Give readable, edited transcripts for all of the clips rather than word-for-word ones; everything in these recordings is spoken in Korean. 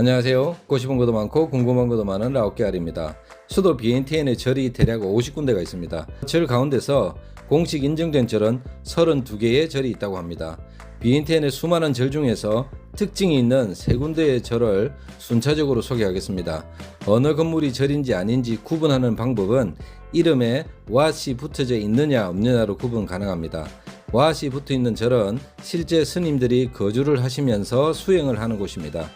안녕하세요. 보고 싶은 것도 많고 궁금한 것도 많은 라오케알입니다. 수도 비엔티엔의 절이 대략 50군데가 있습니다. 절 가운데서 공식 인정된 절은 32개의 절이 있다고 합니다. 비엔티엔의 수많은 절 중에서 특징이 있는 3군데의 절을 순차적으로 소개하겠습니다. 어느 건물이 절인지 아닌지 구분하는 방법은 이름에 와시 붙어져 있느냐 없느냐로 구분 가능합니다. 와시 붙어 있는 절은 실제 스님들이 거주를 하시면서 수행을 하는 곳입니다.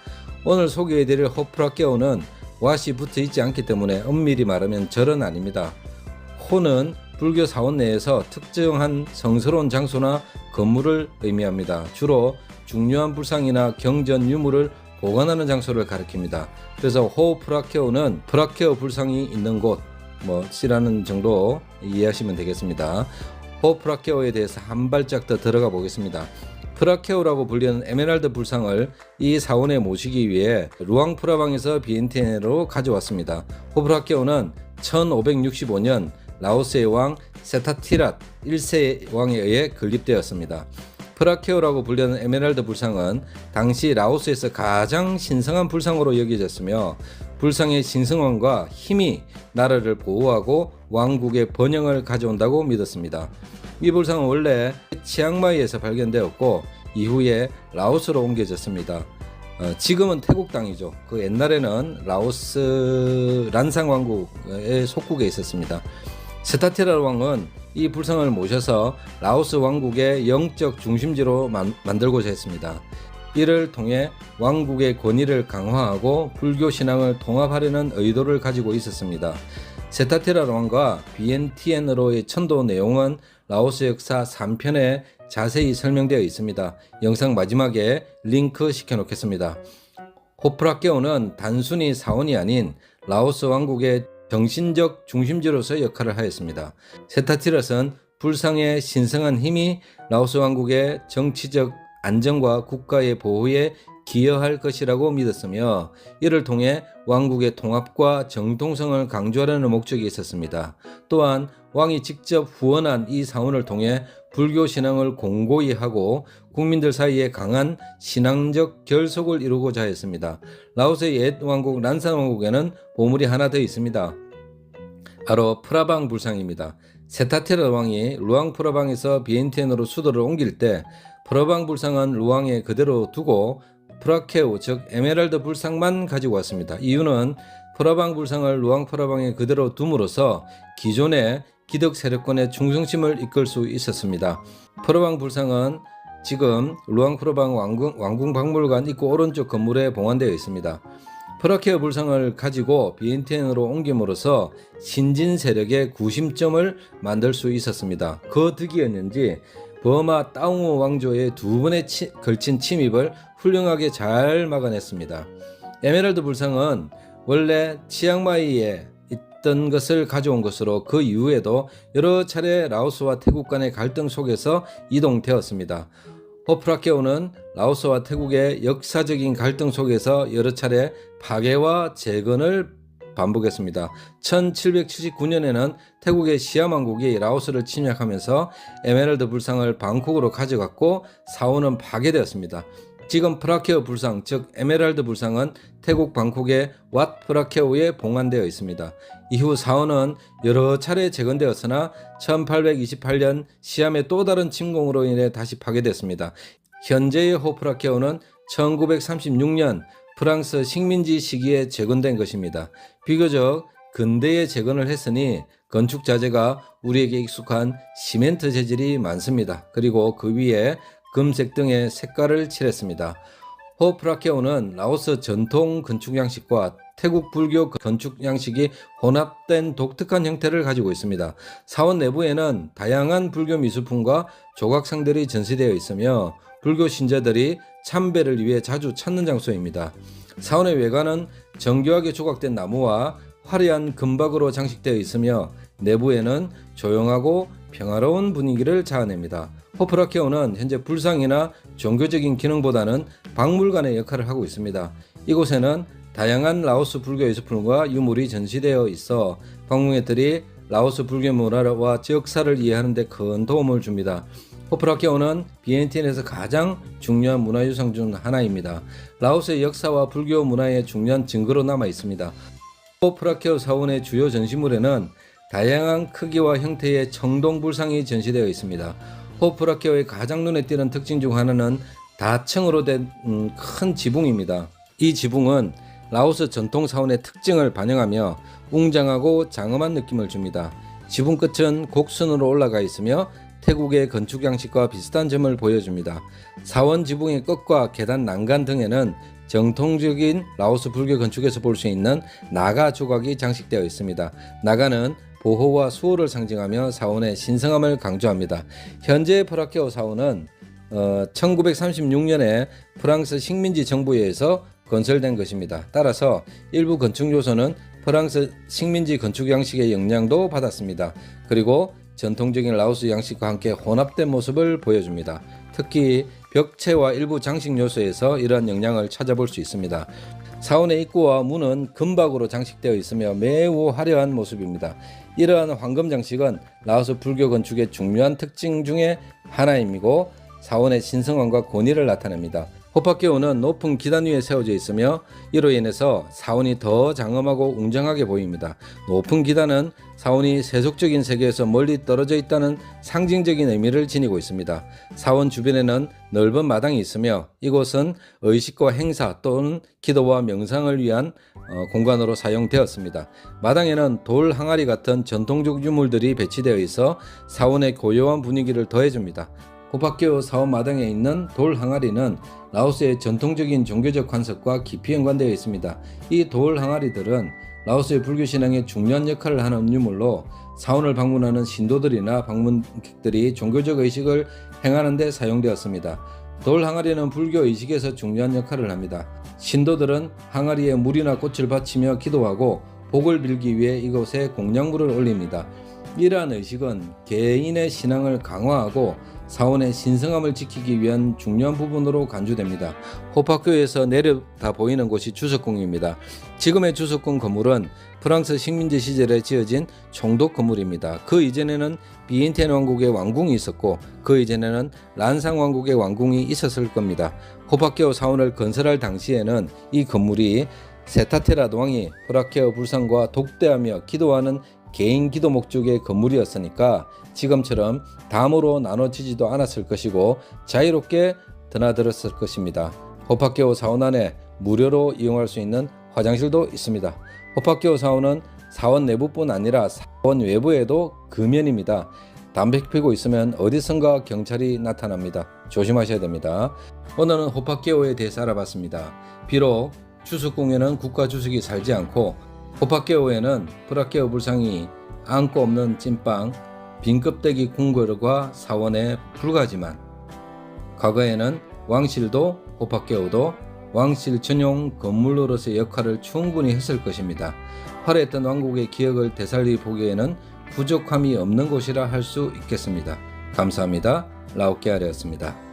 오늘 소개해드릴 호프라케오는 와시 붙어 있지 않기 때문에 엄밀히 말하면 절은 아닙니다. 호는 불교 사원 내에서 특정한 성스러운 장소나 건물을 의미합니다. 주로 중요한 불상이나 경전 유물을 보관하는 장소를 가리킵니다. 그래서 호프라케오는 프라케오 불상이 있는 곳이라는 정도 이해하시면 되겠습니다. 호프라케오에 대해서 한 발짝 더 들어가 보겠습니다. 프라케오라고 불리는 에메랄드 불상을 이 사원에 모시기 위해 루앙프라방에서 비엔티엔으로 가져왔습니다. 호프라케오는 1565년 라오스의 왕 세타티랏 1세 왕에 의해 건립되었습니다. 프라케오라고 불리는 에메랄드 불상은 당시 라오스에서 가장 신성한 불상으로 여겨졌으며 불상의 신성함과 힘이 나라를 보호하고 왕국의 번영을 가져온다고 믿었습니다. 이 불상은 원래 치앙마이에서 발견되었고 이후에 라오스로 옮겨졌습니다. 지금은 태국 땅이죠. 그 옛날에는 라오스 란상 왕국의 속국에 있었습니다. 세타티라 왕은 이 불상을 모셔서 라오스 왕국의 영적 중심지로 만들고자 했습니다. 이를 통해 왕국의 권위를 강화하고 불교 신앙을 통합하려는 의도를 가지고 있었습니다. 세타티라 왕과 비엔티엔으로의 천도 내용은 라오스 역사 3편에 자세히 설명되어 있습니다. 영상 마지막에 링크 시켜놓겠습니다. 호프라케오는 단순히 사원이 아닌 라오스 왕국의 정신적 중심지로서 역할을 하였습니다. 세타티랏은 불상의 신성한 힘이 라오스 왕국의 정치적 안정과 국가의 보호에 기여할 것이라고 믿었으며 이를 통해 왕국의 통합과 정통성을 강조하려는 목적이 있었습니다. 또한 왕이 직접 후원한 이 사원을 통해 불교 신앙을 공고히 하고 국민들 사이에 강한 신앙적 결속을 이루고자 했습니다. 라오스의 옛 왕국 란산 왕국에는 보물이 하나 더 있습니다. 바로 프라방 불상입니다. 세타티라 왕이 루앙 프라방에서 비엔티엔으로 수도를 옮길 때 프라방 불상은 루앙에 그대로 두고 프라케오 즉 에메랄드 불상만 가지고 왔습니다. 이유는 프라방 불상을 루앙 프라방에 그대로 둠으로써 기존의 기득 세력권의 충성심을 이끌 수 있었습니다. 프라방 불상은 지금 루앙 프라방 왕궁 박물관 입구 오른쪽 건물에 봉안되어 있습니다. 프라케오 불상을 가지고 비엔티엔으로 옮김으로써 신진 세력의 구심점을 만들 수 있었습니다. 그 득이었는지 버마 따웅우 왕조의 2번에 걸친 침입을 훌륭하게 잘 막아냈습니다. 에메랄드 불상은 원래 치앙마이에 있던 것을 가져온 것으로 그 이후에도 여러 차례 라오스와 태국 간의 갈등 속에서 이동되었습니다. 호프라케오는 라오스와 태국의 역사적인 갈등 속에서 여러 차례 파괴와 재건을 반복했습니다. 1779년에는 태국의 시암 왕국이 라오스를 침략하면서 에메랄드 불상을 방콕으로 가져갔고 사원은 파괴되었습니다. 지금 프라케오 불상 즉 에메랄드 불상은 태국 방콕의 왓 프라케오에 봉안되어 있습니다. 이후 사원은 여러 차례 재건되었으나 1828년 시암의 또 다른 침공으로 인해 다시 파괴됐습니다. 현재의 호프라케오는 1936년 프랑스 식민지 시기에 재건된 것입니다. 비교적 근대에 재건을 했으니 건축 자재가 우리에게 익숙한 시멘트 재질이 많습니다. 그리고 그 위에 금색 등의 색깔을 칠했습니다. 호프라케오는 라오스 전통 건축 양식과 태국 불교 건축 양식이 혼합된 독특한 형태를 가지고 있습니다. 사원 내부에는 다양한 불교 미술품과 조각상들이 전시되어 있으며 불교 신자들이 참배를 위해 자주 찾는 장소입니다. 사원의 외관은 정교하게 조각된 나무와 화려한 금박으로 장식되어 있으며 내부에는 조용하고 평화로운 분위기를 자아냅니다. 호프라케오는 현재 불상이나 종교적인 기능보다는 박물관의 역할을 하고 있습니다. 이곳에는 다양한 라오스 불교 예술품과 유물이 전시되어 있어 방문객들이 라오스 불교 문화와 역사를 이해하는 데 큰 도움을 줍니다. 호프라케오는 비엔티엔에서 가장 중요한 문화유산 중 하나입니다. 라오스의 역사와 불교 문화의 중요한 증거로 남아 있습니다. 호프라케오 사원의 주요 전시물에는 다양한 크기와 형태의 청동불상이 전시되어 있습니다. 호프라케오의 가장 눈에 띄는 특징 중 하나는 다층으로 된 큰 지붕입니다. 이 지붕은 라오스 전통 사원의 특징을 반영하며 웅장하고 장엄한 느낌을 줍니다. 지붕 끝은 곡선으로 올라가 있으며 태국의 건축 양식과 비슷한 점을 보여줍니다. 사원 지붕의 끝과 계단 난간 등에는 정통적인 라오스 불교 건축에서 볼 수 있는 나가 조각이 장식되어 있습니다. 나가는 보호와 수호를 상징하며 사원의 신성함을 강조합니다. 현재 프라케오 사원은 1936년에 프랑스 식민지 정부에 의해서 건설된 것입니다. 따라서 일부 건축 요소는 프랑스 식민지 건축 양식의 영향도 받았습니다. 그리고 전통적인 라오스 양식과 함께 혼합된 모습을 보여줍니다. 특히 벽체와 일부 장식 요소에서 이러한 영향을 찾아볼 수 있습니다. 사원의 입구와 문은 금박으로 장식되어 있으며 매우 화려한 모습입니다. 이러한 황금 장식은 라오스 불교 건축의 중요한 특징 중에 하나이고 사원의 신성함과 권위를 나타냅니다. 호파케오는 높은 기단 위에 세워져 있으며 이로 인해서 사원이 더 장엄하고 웅장하게 보입니다. 높은 기단은 사원이 세속적인 세계에서 멀리 떨어져 있다는 상징적인 의미를 지니고 있습니다. 사원 주변에는 넓은 마당이 있으며 이곳은 의식과 행사 또는 기도와 명상을 위한 공간으로 사용되었습니다. 마당에는 돌 항아리 같은 전통적 유물들이 배치되어 있어 사원의 고요한 분위기를 더해줍니다. 호파케오 사원 마당에 있는 돌 항아리는 라오스의 전통적인 종교적 관습과 깊이 연관되어 있습니다. 이 돌 항아리들은 라오스의 불교 신앙에 중요한 역할을 하는 유물로 사원을 방문하는 신도들이나 방문객들이 종교적 의식을 행하는 데 사용되었습니다. 돌 항아리는 불교 의식에서 중요한 역할을 합니다. 신도들은 항아리에 물이나 꽃을 바치며 기도하고 복을 빌기 위해 이곳에 공양물을 올립니다. 이러한 의식은 개인의 신앙을 강화하고 사원의 신성함을 지키기 위한 중요한 부분으로 간주됩니다. 호파케오에서 내려다 보이는 곳이 주석궁입니다. 지금의 주석궁 건물은 프랑스 식민지 시절에 지어진 총독 건물입니다. 그 이전에는 비엔티엔 왕국의 왕궁이 있었고 그 이전에는 란상 왕국의 왕궁이 있었을 겁니다. 호파케오 사원을 건설할 당시에는 이 건물이 세타테라 왕이 호라케오 불상과 독대하며 기도하는 개인 기도 목적의 건물이었으니까 지금처럼 담으로 나눠지지도 않았을 것이고 자유롭게 드나들었을 것입니다. 호파케오 사원 안에 무료로 이용할 수 있는 화장실도 있습니다. 호파케오 사원은 사원 내부뿐 아니라 사원 외부에도 금연입니다. 담배 피우고 있으면 어디선가 경찰이 나타납니다. 조심하셔야 됩니다. 오늘은 호파케오에 대해서 알아봤습니다. 비록 주석궁에는 국가 주석이 살지 않고 호파케오에는 프라케오 불상이 안고 없는 찐빵, 빈 껍데기 궁궐과 사원에 불과하지만 과거에는 왕실도 호파케오도 왕실 전용 건물로서의 역할을 충분히 했을 것입니다. 화려했던 왕국의 기억을 되살리 보기에는 부족함이 없는 곳이라 할 수 있겠습니다. 감사합니다. 라오케아르였습니다.